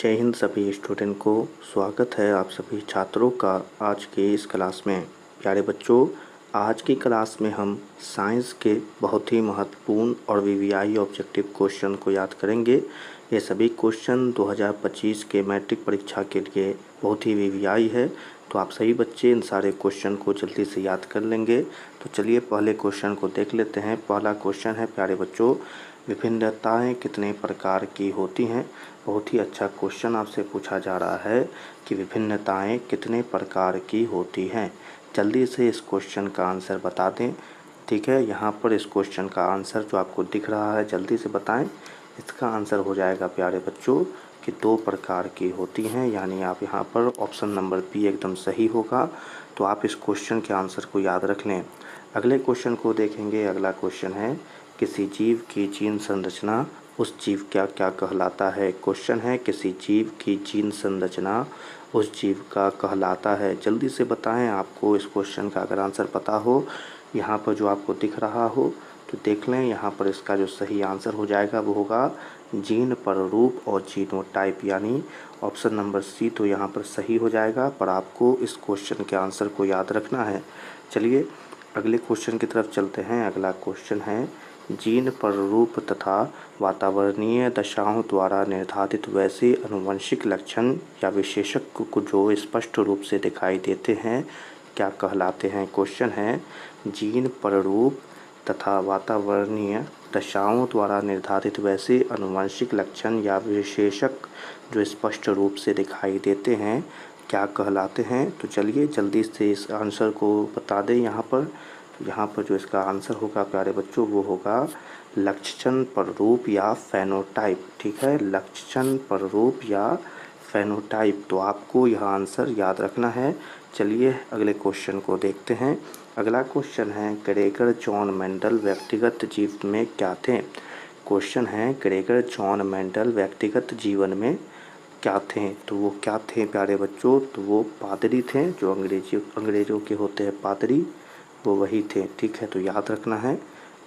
जय हिंद सभी स्टूडेंट को। स्वागत है आप सभी छात्रों का आज के इस क्लास में। प्यारे बच्चों, आज की क्लास में हम साइंस के बहुत ही महत्वपूर्ण और वीवीआई ऑब्जेक्टिव क्वेश्चन को याद करेंगे। ये सभी क्वेश्चन 2025 के मैट्रिक परीक्षा के लिए बहुत ही वीवीआई है, तो आप सभी बच्चे इन सारे क्वेश्चन को जल्दी से याद कर लेंगे। तो चलिए पहले क्वेश्चन को देख लेते हैं। पहला क्वेश्चन है प्यारे बच्चों, विभिन्नताएं कितने प्रकार की होती हैं। बहुत ही अच्छा क्वेश्चन आपसे पूछा जा रहा है कि विभिन्नताएं कितने प्रकार की होती हैं। जल्दी से इस क्वेश्चन का आंसर बता दें। ठीक है, यहाँ पर इस क्वेश्चन का आंसर जो आपको दिख रहा है जल्दी से बताएं। इसका आंसर हो जाएगा प्यारे बच्चों कि 2 प्रकार की होती हैं, यानी आप यहाँ पर ऑप्शन नंबर बी एकदम सही होगा। तो आप इस क्वेश्चन के आंसर को याद रख लें। अगले क्वेश्चन को देखेंगे। अगला क्वेश्चन है, किसी जीव की जीन संरचना उस जीव क्या क्या कहलाता है। क्वेश्चन है, किसी जीव की जीन संरचना उस जीव का कहलाता है। जल्दी से बताएं आपको इस क्वेश्चन का अगर आंसर पता हो। यहाँ पर जो आपको दिख रहा हो तो देख लें। यहाँ पर इसका जो सही आंसर हो जाएगा वो होगा जीन पररूप और जीनोटाइप, यानी ऑप्शन नंबर सी तो यहाँ पर सही हो जाएगा, पर आपको इस क्वेश्चन के आंसर को याद रखना है। चलिए अगले क्वेश्चन की तरफ चलते हैं। अगला क्वेश्चन है, जीन पररूप तथा वातावरणीय दशाओं द्वारा निर्धारित वैसे आनुवंशिक लक्षण या विशेषक को जो स्पष्ट रूप से दिखाई देते हैं क्या कहलाते हैं। क्वेश्चन है, जीन पररूप तथा वातावरणीय दशाओं द्वारा निर्धारित वैसे आनुवंशिक लक्षण या विशेषक जो स्पष्ट रूप से दिखाई देते हैं क्या कहलाते हैं। तो चलिए जल्दी से इस आंसर को बता दें। यहाँ पर जो इसका आंसर होगा प्यारे बच्चों वो होगा लक्षण पररूप या फेनोटाइप। ठीक है, लक्षण पररूप या फेनोटाइप। तो आपको यह आंसर याद रखना है। चलिए अगले क्वेश्चन को देखते हैं। अगला क्वेश्चन है, ग्रेगर जॉन मेंडल व्यक्तिगत जीवन में क्या थे। क्वेश्चन है, ग्रेगर जॉन मेंडल व्यक्तिगत जीवन में क्या थे। तो वो क्या थे प्यारे बच्चों, तो वो पादरी थे। जो अंग्रेजों के होते हैं पादरी, वो वही थे। ठीक है, तो याद रखना है।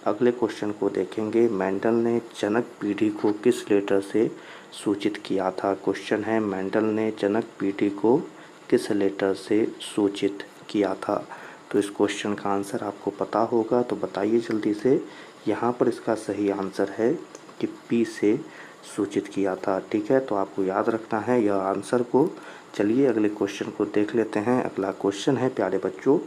अगले क्वेश्चन को देखेंगे। मेंडल ने जनक पीढ़ी को किस लेटर से सूचित किया था। क्वेश्चन है, मेंडल ने जनक पीढ़ी को किस लेटर से सूचित किया था। तो इस क्वेश्चन का आंसर आपको पता होगा, तो बताइए जल्दी से। यहाँ पर इसका सही आंसर है कि पी से सूचित किया था। ठीक है, तो आपको याद रखना है यह आंसर को। चलिए अगले क्वेश्चन को देख लेते हैं। अगला क्वेश्चन है प्यारे बच्चों,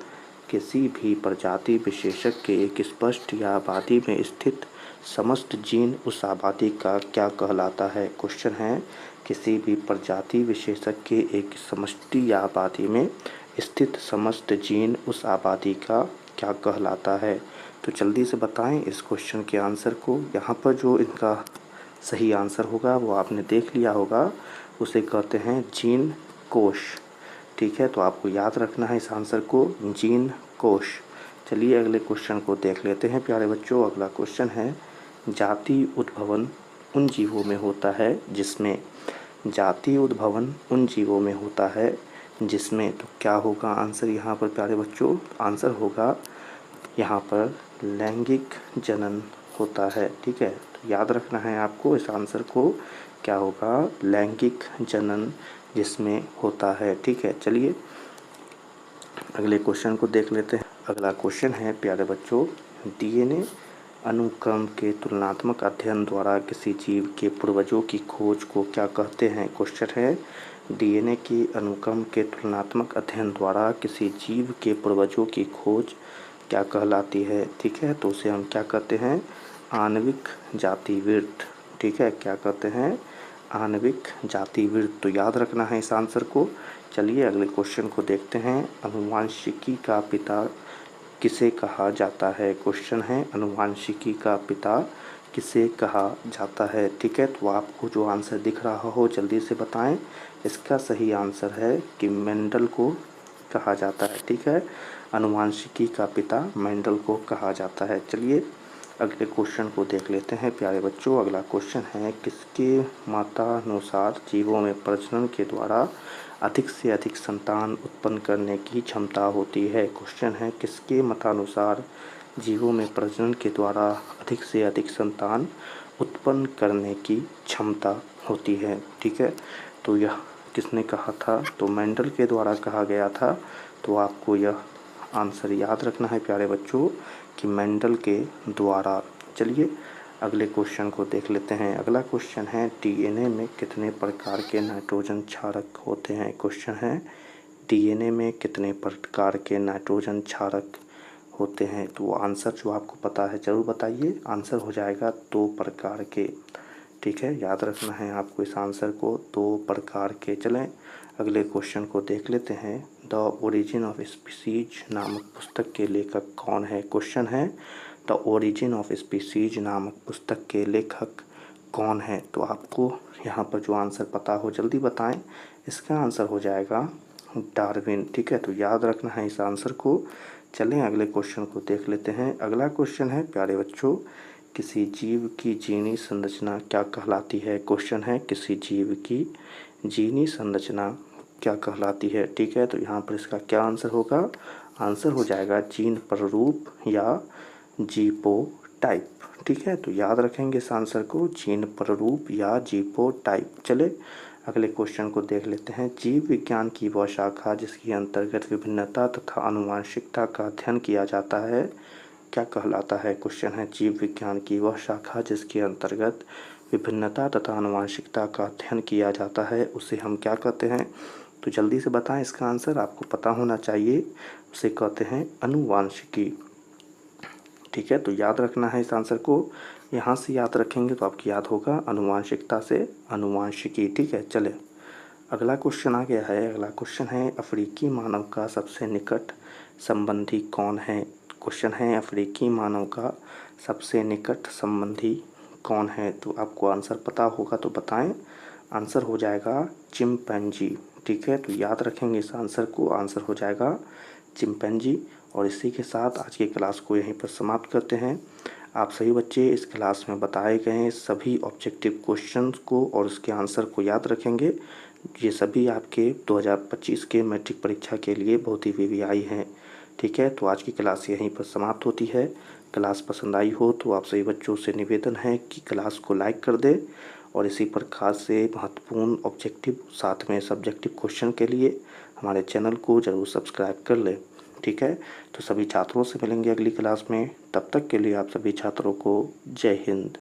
किसी भी प्रजाति विशेषक के एक स्पष्ट या आबादी में स्थित समस्त जीन उस आबादी का क्या कहलाता है। क्वेश्चन है, किसी भी प्रजाति विशेषक के एक समष्टि या आबादी में स्थित समस्त जीन उस आबादी का क्या कहलाता है। तो जल्दी से बताएं इस क्वेश्चन के आंसर को। यहाँ पर जो इनका सही आंसर होगा वो आपने देख लिया होगा, उसे कहते हैं जीन कोश। ठीक है, तो आपको याद रखना है इस आंसर को, जीन कोश। चलिए अगले क्वेश्चन को देख लेते हैं प्यारे बच्चों। अगला क्वेश्चन है, जाति उद्भवन उन जीवों में होता है जिसमें। जाति उद्भवन उन जीवों में होता है जिसमें, तो क्या होगा आंसर यहाँ पर प्यारे बच्चों। आंसर होगा यहाँ पर लैंगिक जनन होता है। ठीक है, तो याद रखना है आपको इस आंसर को, क्या होगा लैंगिक जनन जिसमें होता है। ठीक है, चलिए अगले क्वेश्चन को देख लेते हैं। अगला क्वेश्चन है प्यारे बच्चों, डीएनए अनुक्रम के तुलनात्मक अध्ययन द्वारा किसी जीव के पूर्वजों की खोज को क्या कहते हैं। क्वेश्चन है, डीएनए के अनुक्रम के तुलनात्मक अध्ययन द्वारा किसी जीव के पूर्वजों की खोज क्या कहलाती है। ठीक है, तो उसे हम क्या कहते हैं, आणविक जातिवृत्त। ठीक है, क्या कहते हैं, आणविक जातिवृत्त। तो याद रखना है इस आंसर को। चलिए अगले क्वेश्चन को देखते हैं। आनुवांशिकी का पिता किसे कहा जाता है। क्वेश्चन है, आनुवांशिकी का पिता किसे कहा जाता है। ठीक है, तो आपको जो आंसर दिख रहा हो जल्दी से बताएं। इसका सही आंसर है कि मेंडल को कहा जाता है। ठीक है, आनुवांशिकी का पिता मेंडल को कहा जाता है। चलिए अगले क्वेश्चन को देख लेते हैं प्यारे बच्चों। अगला क्वेश्चन है, किसके मतानुसार जीवों में प्रजनन के द्वारा अधिक से अधिक संतान उत्पन्न करने की क्षमता होती है। क्वेश्चन है, किसके मतानुसार जीवों में प्रजनन के द्वारा अधिक से अधिक संतान उत्पन्न करने की क्षमता होती है। ठीक है, तो यह किसने कहा था? तो मेंडल के द्वारा कहा गया था। तो आपको यह आंसर याद रखना है प्यारे बच्चों कि मेंडल के द्वारा। चलिए अगले क्वेश्चन को देख लेते हैं। अगला क्वेश्चन है डीएनए में कितने प्रकार के नाइट्रोजन क्षारक होते हैं? क्वेश्चन है डीएनए में कितने प्रकार के नाइट्रोजन क्षारक होते हैं? तो आंसर जो आपको पता है ज़रूर बताइए। आंसर हो जाएगा 2 प्रकार के। ठीक है, याद रखना है आपको इस आंसर को, 2 प्रकार के। चलें अगले क्वेश्चन को देख लेते हैं। द ओरिजिन ऑफ स्पीसीज नामक पुस्तक के लेखक कौन है? क्वेश्चन है द ओरिजिन ऑफ स्पीसीज नामक पुस्तक के लेखक कौन है? तो आपको यहाँ पर जो आंसर पता हो जल्दी बताएं। इसका आंसर हो जाएगा डार्विन। ठीक है, तो याद रखना है इस आंसर को। चलें अगले क्वेश्चन को देख लेते हैं। अगला क्वेश्चन है प्यारे बच्चों किसी जीव की जीनी संरचना क्या कहलाती है? क्वेश्चन है किसी जीव की जीनी संरचना क्या कहलाती है? ठीक है, तो यहाँ पर इसका क्या आंसर होगा? आंसर हो जाएगा जीन प्ररूप या जीपोटाइप। ठीक है, तो याद रखेंगे इस आंसर को, जीन प्ररूप या जीपोटाइप। चले अगले क्वेश्चन को देख लेते हैं। जीव विज्ञान की वह शाखा जिसके अंतर्गत विभिन्नता तथा आनुवंशिकता का अध्ययन किया जाता है क्या कहलाता है? क्वेश्चन है जीव विज्ञान की वह शाखा जिसके अंतर्गत विभिन्नता तथा आनुवंशिकता का अध्ययन किया जाता है उसे हम क्या कहते हैं? तो जल्दी से बताएं, इसका आंसर आपको पता होना चाहिए। उसे कहते हैं आनुवंशिकी। ठीक है, तो याद रखना है इस आंसर को। यहाँ से याद रखेंगे तो आपको याद होगा आनुवंशिकता से आनुवंशिकी। ठीक है, चले अगला क्वेश्चन आ गया है। अगला क्वेश्चन है अफ्रीकी मानव का सबसे निकट संबंधी कौन है? क्वेश्चन है अफ्रीकी मानव का सबसे निकट संबंधी कौन है? तो आपको आंसर पता होगा तो बताएं। आंसर हो जाएगा चिंपैंजी। ठीक है, तो याद रखेंगे इस आंसर को। आंसर हो जाएगा चिंपैंजी। और इसी के साथ आज की क्लास को यहीं पर समाप्त करते हैं। आप सभी बच्चे इस क्लास में बताए गए सभी ऑब्जेक्टिव क्वेश्चंस को और उसके आंसर को याद रखेंगे। ये सभी आपके 2025 के मैट्रिक परीक्षा के लिए बहुत ही वीवीआई हैं। ठीक है, तो आज की क्लास यहीं पर समाप्त होती है। क्लास पसंद आई हो तो आप सभी बच्चों से निवेदन है कि क्लास को लाइक कर दें और इसी प्रकार से महत्वपूर्ण ऑब्जेक्टिव साथ में सब्जेक्टिव क्वेश्चन के लिए हमारे चैनल को ज़रूर सब्सक्राइब कर लें। ठीक है, तो सभी छात्रों से मिलेंगे अगली क्लास में। तब तक के लिए आप सभी छात्रों को जय हिंद।